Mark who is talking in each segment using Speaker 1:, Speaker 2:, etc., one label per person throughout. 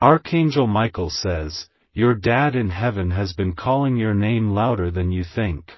Speaker 1: Archangel Michael says, your dad in heaven has been calling your name louder than you think.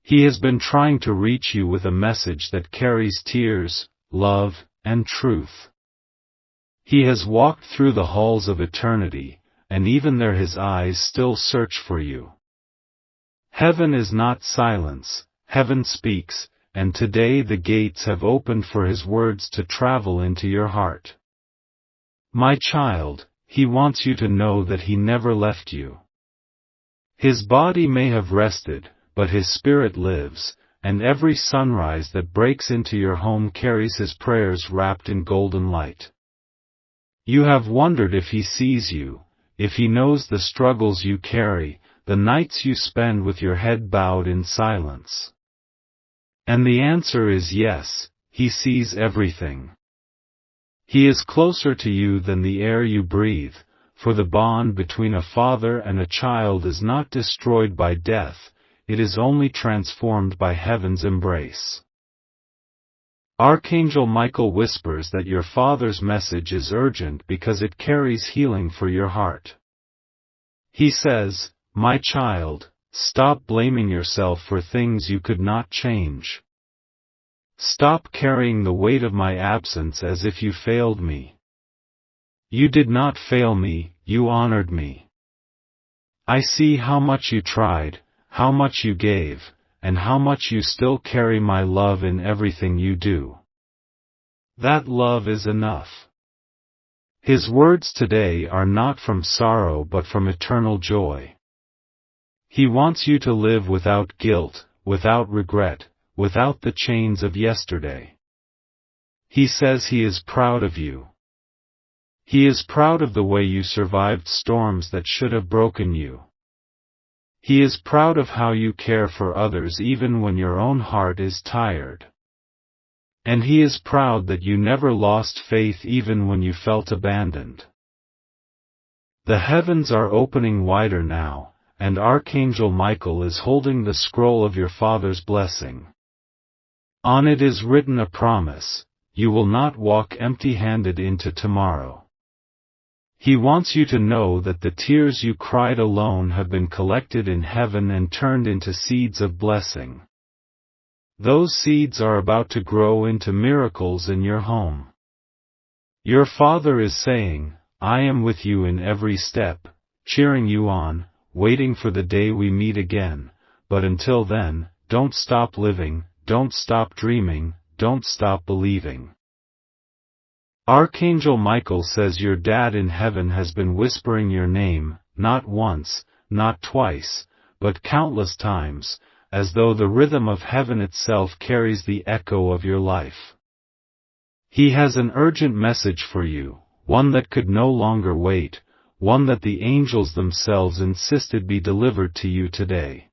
Speaker 1: He has been trying to reach you with a message that carries tears, love, and truth. He has walked through the halls of eternity, and even there his eyes still search for you. Heaven is not silence, heaven speaks, and today the gates have opened for his words to travel into your heart. My child, he wants you to know that he never left you. His body may have rested, but his spirit lives, and every sunrise that breaks into your home carries his prayers wrapped in golden light. You have wondered if he sees you, if he knows the struggles you carry, the nights you spend with your head bowed in silence. And the answer is yes, he sees everything. He is closer to you than the air you breathe, for the bond between a father and a child is not destroyed by death, it is only transformed by heaven's embrace. Archangel Michael whispers that your father's message is urgent because it carries healing for your heart. He says, my child, stop blaming yourself for things you could not change. Stop carrying the weight of my absence as if you failed me. You did not fail me, you honored me. I see how much you tried, how much you gave, and how much you still carry my love in everything you do. That love is enough. His words today are not from sorrow but from eternal joy. He wants you to live without guilt, without regret, without the chains of yesterday. He says he is proud of you. He is proud of the way you survived storms that should have broken you. He is proud of how you care for others even when your own heart is tired. And he is proud that you never lost faith even when you felt abandoned. The heavens are opening wider now, and Archangel Michael is holding the scroll of your Father's blessing. On it is written a promise, you will not walk empty-handed into tomorrow. He wants you to know that the tears you cried alone have been collected in heaven and turned into seeds of blessing. Those seeds are about to grow into miracles in your home. Your Father is saying, I am with you in every step, cheering you on, waiting for the day we meet again, but until then, don't stop living, don't stop dreaming, don't stop believing. Archangel Michael says your dad in heaven has been whispering your name, not once, not twice, but countless times, as though the rhythm of heaven itself carries the echo of your life. He has an urgent message for you, one that could no longer wait, one that the angels themselves insisted be delivered to you today.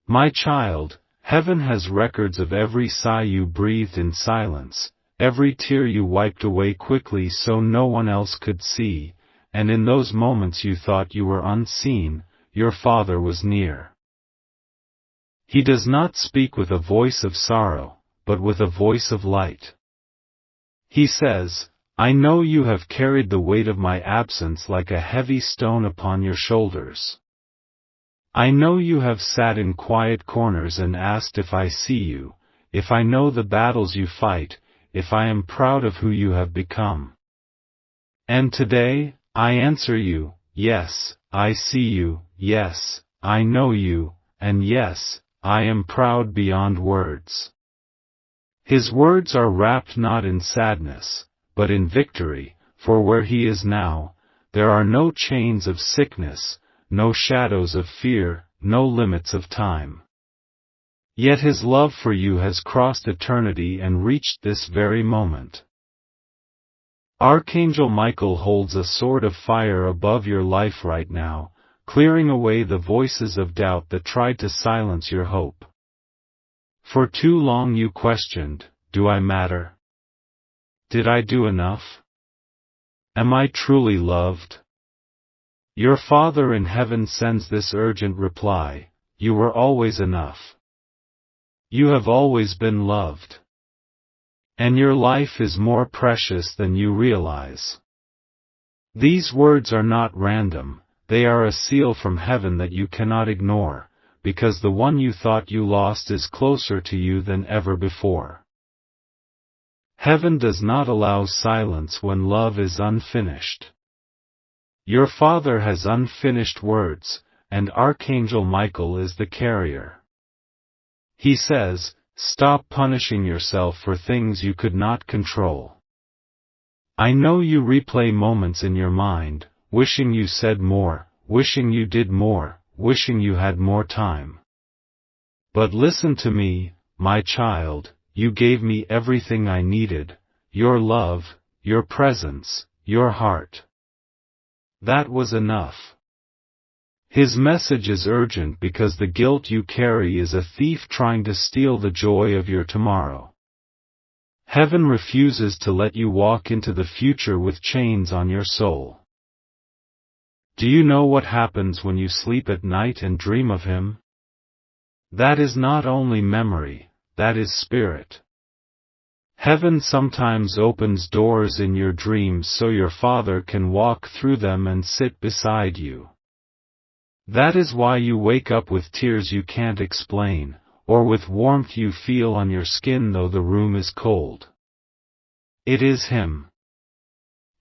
Speaker 1: My child, heaven has records of every sigh you breathed in silence, every tear you wiped away quickly so no one else could see, and in those moments you thought you were unseen, your Father was near. He does not speak with a voice of sorrow, but with a voice of light. He says, I know you have carried the weight of my absence like a heavy stone upon your shoulders. I know you have sat in quiet corners and asked if I see you, if I know the battles you fight, if I am proud of who you have become. And today, I answer you, yes, I see you, yes, I know you, and yes, I am proud beyond words. His words are wrapped not in sadness, but in victory, for where he is now, there are no chains of sickness, no shadows of fear, no limits of time. Yet his love for you has crossed eternity and reached this very moment. Archangel Michael holds a sword of fire above your life right now, clearing away the voices of doubt that tried to silence your hope. For too long you questioned, do I matter? Did I do enough? Am I truly loved? Your Father in heaven sends this urgent reply, you were always enough. You have always been loved. And your life is more precious than you realize. These words are not random, they are a seal from heaven that you cannot ignore, because the one you thought you lost is closer to you than ever before. Heaven does not allow silence when love is unfinished. Your Father has unfinished words, and Archangel Michael is the carrier. He says, stop punishing yourself for things you could not control. I know you replay moments in your mind, wishing you said more, wishing you did more, wishing you had more time. But listen to me, my child, you gave me everything I needed, your love, your presence, your heart. That was enough. His message is urgent because the guilt you carry is a thief trying to steal the joy of your tomorrow. Heaven refuses to let you walk into the future with chains on your soul. Do you know what happens when you sleep at night and dream of him? That is not only memory, that is spirit. Heaven sometimes opens doors in your dreams so your Father can walk through them and sit beside you. That is why you wake up with tears you can't explain, or with warmth you feel on your skin though the room is cold. It is him.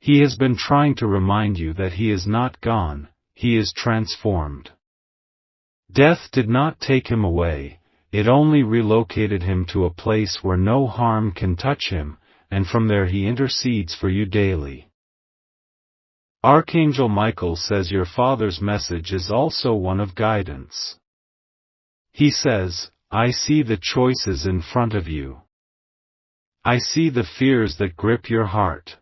Speaker 1: He has been trying to remind you that he is not gone, he is transformed. Death did not take him away, it only relocated him to a place where no harm can touch him, and from there he intercedes for you daily. Archangel Michael says your Father's message is also one of guidance. He says, I see the choices in front of you. I see the fears that grip your heart.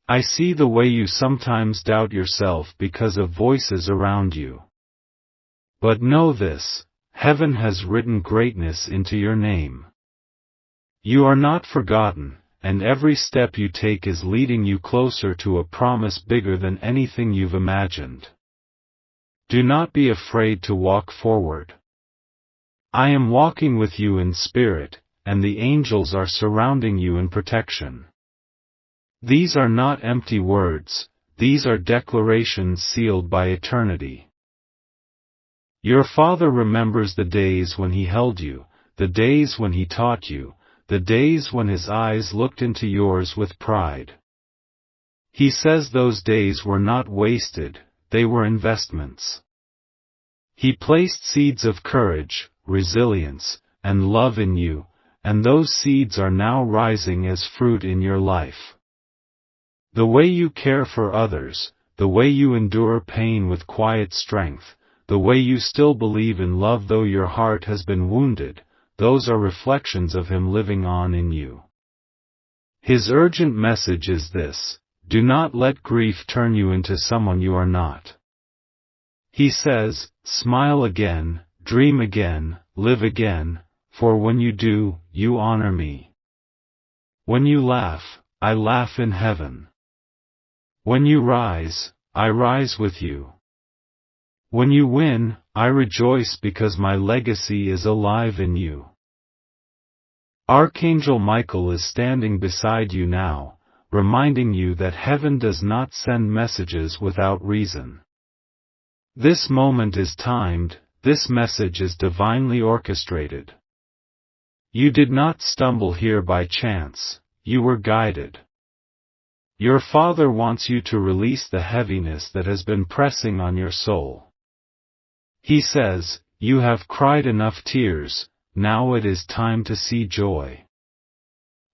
Speaker 1: I see the way you sometimes doubt yourself because of voices around you. But know this, heaven has written greatness into your name. You are not forgotten, and every step you take is leading you closer to a promise bigger than anything you've imagined. Do not be afraid to walk forward. I am walking with you in spirit, and the angels are surrounding you in protection. These are not empty words, these are declarations sealed by eternity. Your Father remembers the days when he held you, the days when he taught you, the days when his eyes looked into yours with pride. He says those days were not wasted, they were investments. He placed seeds of courage, resilience, and love in you, and those seeds are now rising as fruit in your life. The way you care for others, the way you endure pain with quiet strength, the way you still believe in love though your heart has been wounded, those are reflections of him living on in you. His urgent message is this: do not let grief turn you into someone you are not. He says, smile again, dream again, live again, for when you do, you honor me. When you laugh, I laugh in heaven. When you rise, I rise with you. When you win, I rejoice because my legacy is alive in you. Archangel Michael is standing beside you now, reminding you that heaven does not send messages without reason. This moment is timed, this message is divinely orchestrated. You did not stumble here by chance, you were guided. Your Father wants you to release the heaviness that has been pressing on your soul. He says, you have cried enough tears, now it is time to see joy.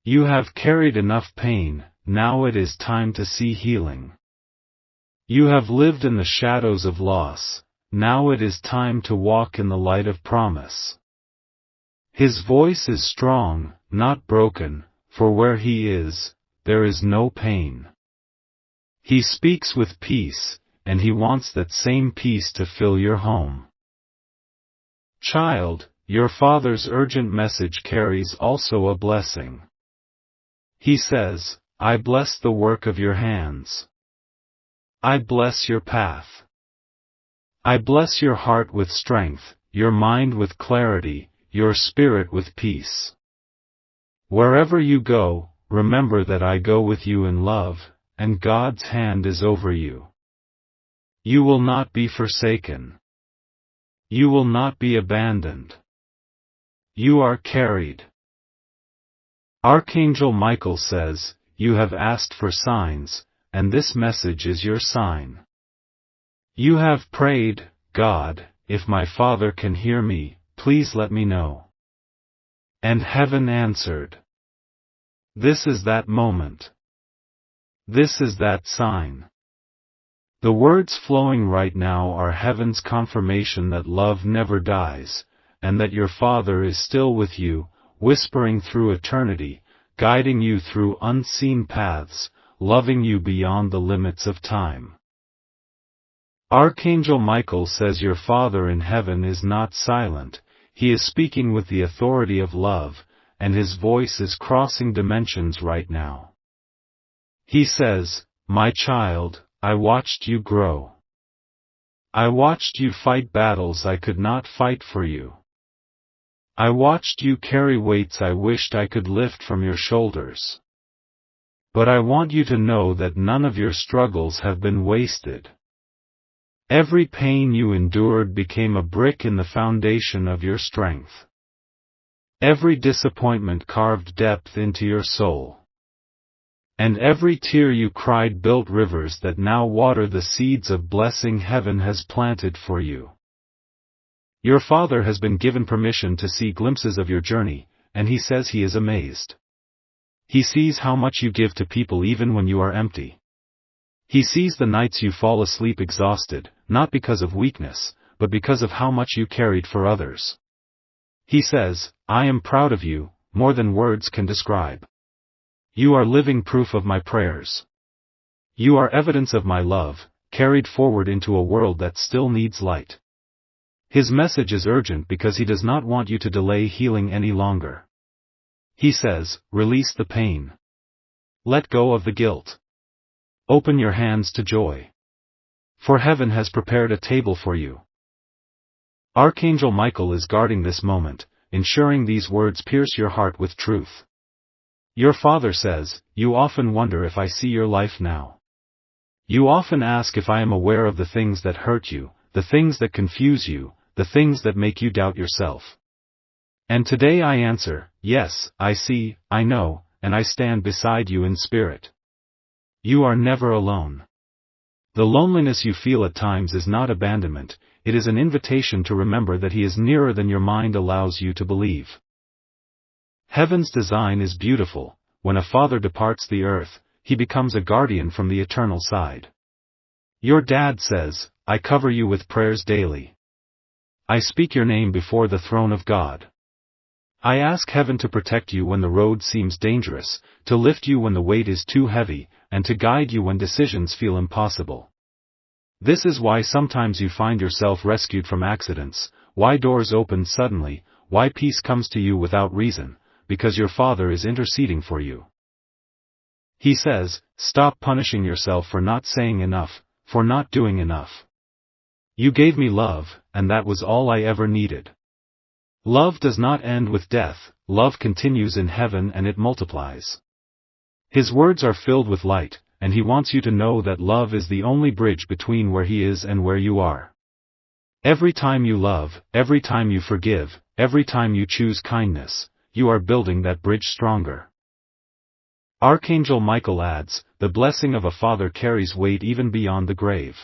Speaker 1: You have carried enough pain, now it is time to see healing. You have lived in the shadows of loss, now it is time to walk in the light of promise. His voice is strong, not broken, for where he is, there is no pain. He speaks with peace, and he wants that same peace to fill your home. Child, your Father's urgent message carries also a blessing. He says, I bless the work of your hands. I bless your path. I bless your heart with strength, your mind with clarity, your spirit with peace. Wherever you go, remember that I go with you in love, and God's hand is over you. You will not be forsaken. You will not be abandoned. You are carried. Archangel Michael says, you have asked for signs, and this message is your sign. You have prayed, God, if my Father can hear me, please let me know. And heaven answered. This is that moment. This is that sign. The words flowing right now are heaven's confirmation that love never dies, and that your Father is still with you, whispering through eternity, guiding you through unseen paths, loving you beyond the limits of time. Archangel Michael says your Father in heaven is not silent, he is speaking with the authority of love, and his voice is crossing dimensions right now. He says, my child, I watched you grow. I watched you fight battles I could not fight for you. I watched you carry weights I wished I could lift from your shoulders. But I want you to know that none of your struggles have been wasted. Every pain you endured became a brick in the foundation of your strength. Every disappointment carved depth into your soul. And every tear you cried built rivers that now water the seeds of blessing heaven has planted for you. Your Father has been given permission to see glimpses of your journey, and he says he is amazed. He sees how much you give to people even when you are empty. He sees the nights you fall asleep exhausted, not because of weakness, but because of how much you carried for others. He says, I am proud of you, more than words can describe. You are living proof of my prayers. You are evidence of my love, carried forward into a world that still needs light. His message is urgent because he does not want you to delay healing any longer. He says, release the pain. Let go of the guilt. Open your hands to joy. For heaven has prepared a table for you. Archangel Michael is guarding this moment, ensuring these words pierce your heart with truth. Your Father says, you often wonder if I see your life now. You often ask if I am aware of the things that hurt you, the things that confuse you, the things that make you doubt yourself. And today I answer, yes, I see, I know, and I stand beside you in spirit. You are never alone. The loneliness you feel at times is not abandonment, it is an invitation to remember that he is nearer than your mind allows you to believe. Heaven's design is beautiful. When a father departs the earth, he becomes a guardian from the eternal side. Your dad says, I cover you with prayers daily. I speak your name before the throne of God. I ask heaven to protect you when the road seems dangerous, to lift you when the weight is too heavy, and to guide you when decisions feel impossible. This is why sometimes you find yourself rescued from accidents, why doors open suddenly, why peace comes to you without reason, because your Father is interceding for you. He says, stop punishing yourself for not saying enough, for not doing enough. You gave me love, and that was all I ever needed. Love does not end with death, love continues in heaven and it multiplies. His words are filled with light, and he wants you to know that love is the only bridge between where he is and where you are. Every time you love, every time you forgive, every time you choose kindness, you are building that bridge stronger. Archangel Michael adds, the blessing of a father carries weight even beyond the grave.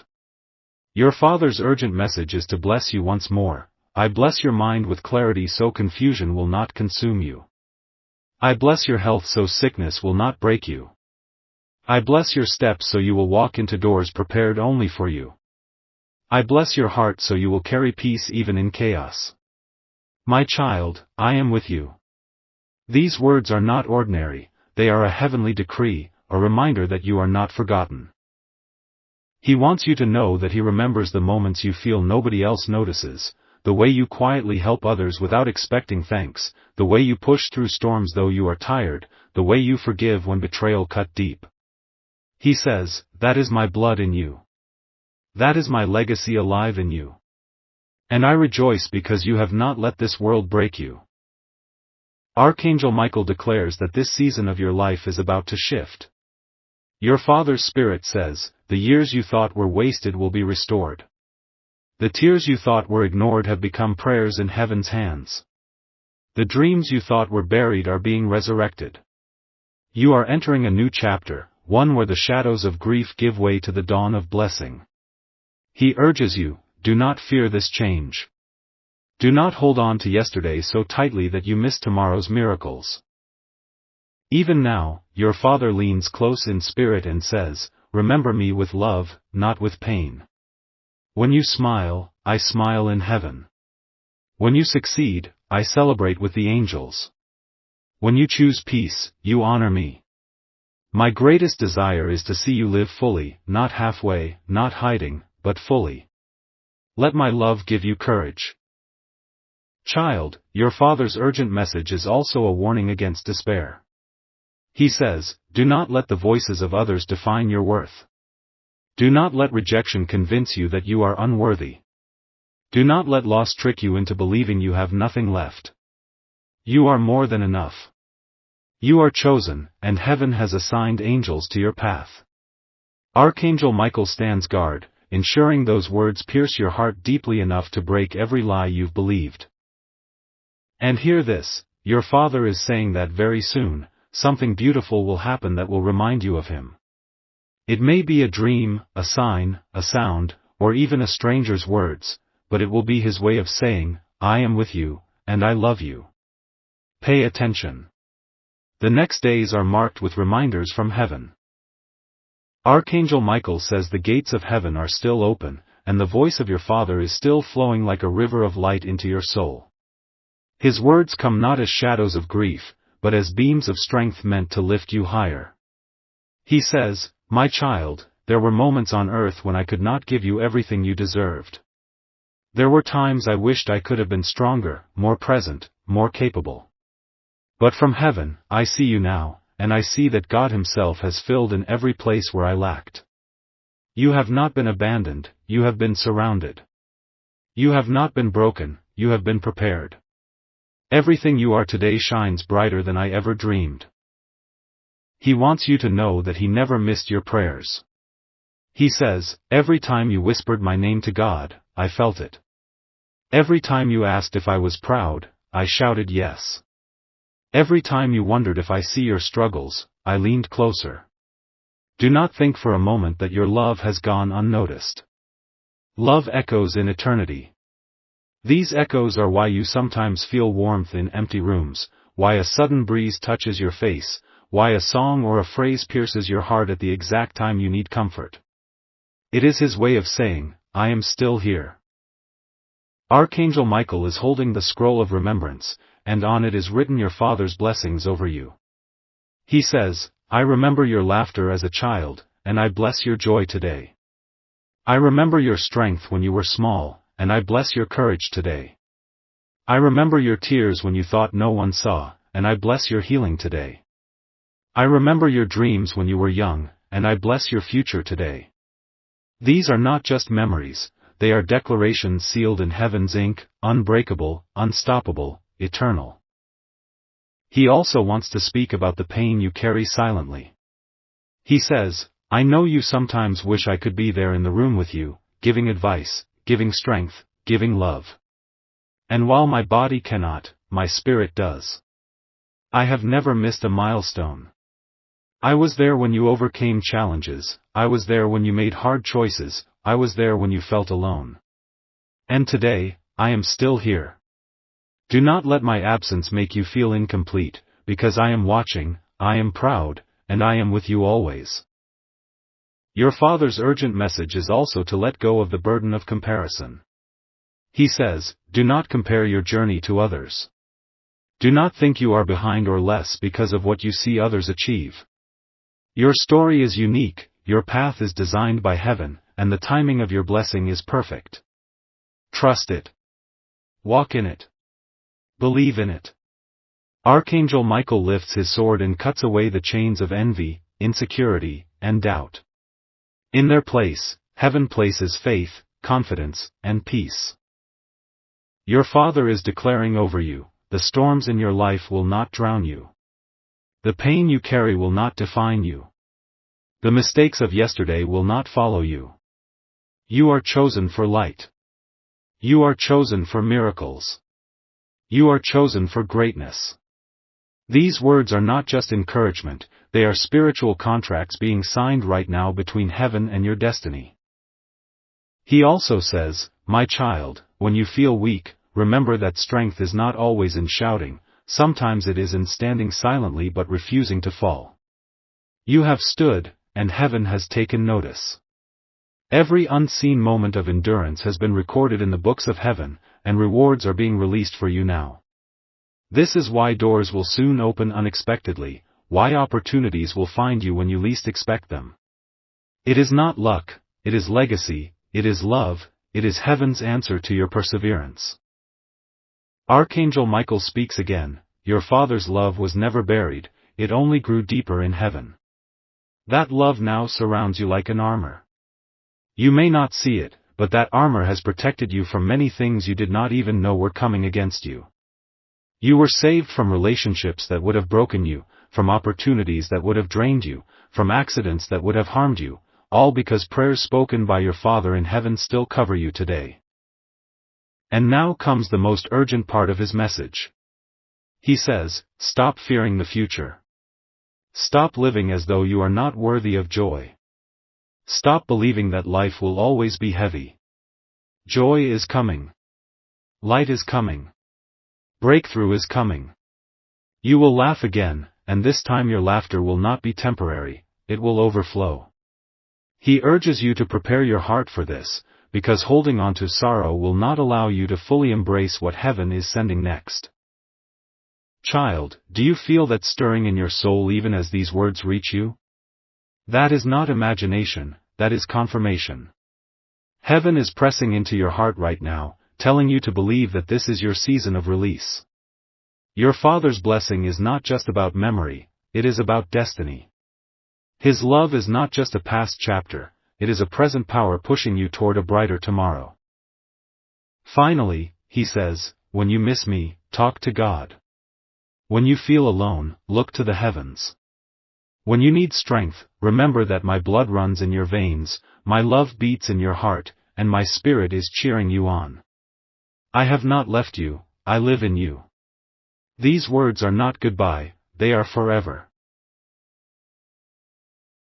Speaker 1: Your Father's urgent message is to bless you once more. I bless your mind with clarity so confusion will not consume you. I bless your health so sickness will not break you. I bless your steps so you will walk into doors prepared only for you. I bless your heart so you will carry peace even in chaos. My child, I am with you. These words are not ordinary, they are a heavenly decree, a reminder that you are not forgotten. He wants you to know that he remembers the moments you feel nobody else notices, the way you quietly help others without expecting thanks, the way you push through storms though you are tired, the way you forgive when betrayal cut deep. He says, that is my blood in you. That is my legacy alive in you. And I rejoice because you have not let this world break you. Archangel Michael declares that this season of your life is about to shift. Your Father's Spirit says, the years you thought were wasted will be restored. The tears you thought were ignored have become prayers in heaven's hands. The dreams you thought were buried are being resurrected. You are entering a new chapter, one where the shadows of grief give way to the dawn of blessing. He urges you, do not fear this change. Do not hold on to yesterday so tightly that you miss tomorrow's miracles. Even now, your Father leans close in spirit and says, remember me with love, not with pain. When you smile, I smile in heaven. When you succeed, I celebrate with the angels. When you choose peace, you honor me. My greatest desire is to see you live fully, not halfway, not hiding, but fully. Let my love give you courage. Child, your Father's urgent message is also a warning against despair. He says, do not let the voices of others define your worth. Do not let rejection convince you that you are unworthy. Do not let loss trick you into believing you have nothing left. You are more than enough. You are chosen, and heaven has assigned angels to your path. Archangel Michael stands guard, ensuring those words pierce your heart deeply enough to break every lie you've believed. And hear this, your Father is saying that very soon, something beautiful will happen that will remind you of Him. It may be a dream, a sign, a sound, or even a stranger's words, but it will be His way of saying, I am with you, and I love you. Pay attention. The next days are marked with reminders from heaven. Archangel Michael says the gates of heaven are still open, and the voice of your Father is still flowing like a river of light into your soul. His words come not as shadows of grief, but as beams of strength meant to lift you higher. He says, my child, there were moments on earth when I could not give you everything you deserved. There were times I wished I could have been stronger, more present, more capable. But from heaven, I see you now, and I see that God Himself has filled in every place where I lacked. You have not been abandoned, you have been surrounded. You have not been broken, you have been prepared. Everything you are today shines brighter than I ever dreamed. He wants you to know that He never missed your prayers. He says, every time you whispered my name to God, I felt it. Every time you asked if I was proud, I shouted yes. Every time you wondered if I see your struggles, I leaned closer. Do not think for a moment that your love has gone unnoticed. Love echoes in eternity. These echoes are why you sometimes feel warmth in empty rooms, why a sudden breeze touches your face, why a song or a phrase pierces your heart at the exact time you need comfort. It is His way of saying, I am still here. Archangel Michael is holding the scroll of remembrance, and on it is written your Father's blessings over you. He says, I remember your laughter as a child, and I bless your joy today. I remember your strength when you were small, and I bless your courage today. I remember your tears when you thought no one saw, and I bless your healing today. I remember your dreams when you were young, and I bless your future today. These are not just memories, they are declarations sealed in heaven's ink, unbreakable, unstoppable, eternal. He also wants to speak about the pain you carry silently. He says, I know you sometimes wish I could be there in the room with you, giving advice, giving strength, giving love. And while my body cannot, my spirit does. I have never missed a milestone. I was there when you overcame challenges, I was there when you made hard choices, I was there when you felt alone. And today, I am still here. Do not let my absence make you feel incomplete, because I am watching, I am proud, and I am with you always. Your Father's urgent message is also to let go of the burden of comparison. He says, do not compare your journey to others. Do not think you are behind or less because of what you see others achieve. Your story is unique, your path is designed by heaven, and the timing of your blessing is perfect. Trust it. Walk in it. Believe in it. Archangel Michael lifts his sword and cuts away the chains of envy, insecurity, and doubt. In their place, heaven places faith, confidence, and peace. Your Father is declaring over you, the storms in your life will not drown you. The pain you carry will not define you. The mistakes of yesterday will not follow you. You are chosen for light. You are chosen for miracles. You are chosen for greatness. These words are not just encouragement, they are spiritual contracts being signed right now between heaven and your destiny. He also says, "My child, when you feel weak, remember that strength is not always in shouting, sometimes it is in standing silently but refusing to fall. You have stood, and heaven has taken notice. Every unseen moment of endurance has been recorded in the books of heaven, and rewards are being released for you now. This is why doors will soon open unexpectedly, why opportunities will find you when you least expect them. It is not luck, it is legacy, it is love, it is heaven's answer to your perseverance." Archangel Michael speaks again, "Your Father's love was never buried, it only grew deeper in heaven. That love now surrounds you like an armor. You may not see it, but that armor has protected you from many things you did not even know were coming against you. You were saved from relationships that would have broken you, from opportunities that would have drained you, from accidents that would have harmed you, all because prayers spoken by your Father in heaven still cover you today." And now comes the most urgent part of his message. He says, "Stop fearing the future. Stop living as though you are not worthy of joy. Stop believing that life will always be heavy. Joy is coming. Light is coming. Breakthrough is coming. You will laugh again, and this time your laughter will not be temporary, it will overflow." He urges you to prepare your heart for this, because holding on to sorrow will not allow you to fully embrace what heaven is sending next. Child, do you feel that stirring in your soul even as these words reach you? That is not imagination, that is confirmation. Heaven is pressing into your heart right now, telling you to believe that this is your season of release. Your Father's blessing is not just about memory, it is about destiny. His love is not just a past chapter, it is a present power pushing you toward a brighter tomorrow. Finally, he says, "When you miss me, talk to God. When you feel alone, look to the heavens. When you need strength, remember that my blood runs in your veins, my love beats in your heart, and my spirit is cheering you on. I have not left you, I live in you." These words are not goodbye, they are forever.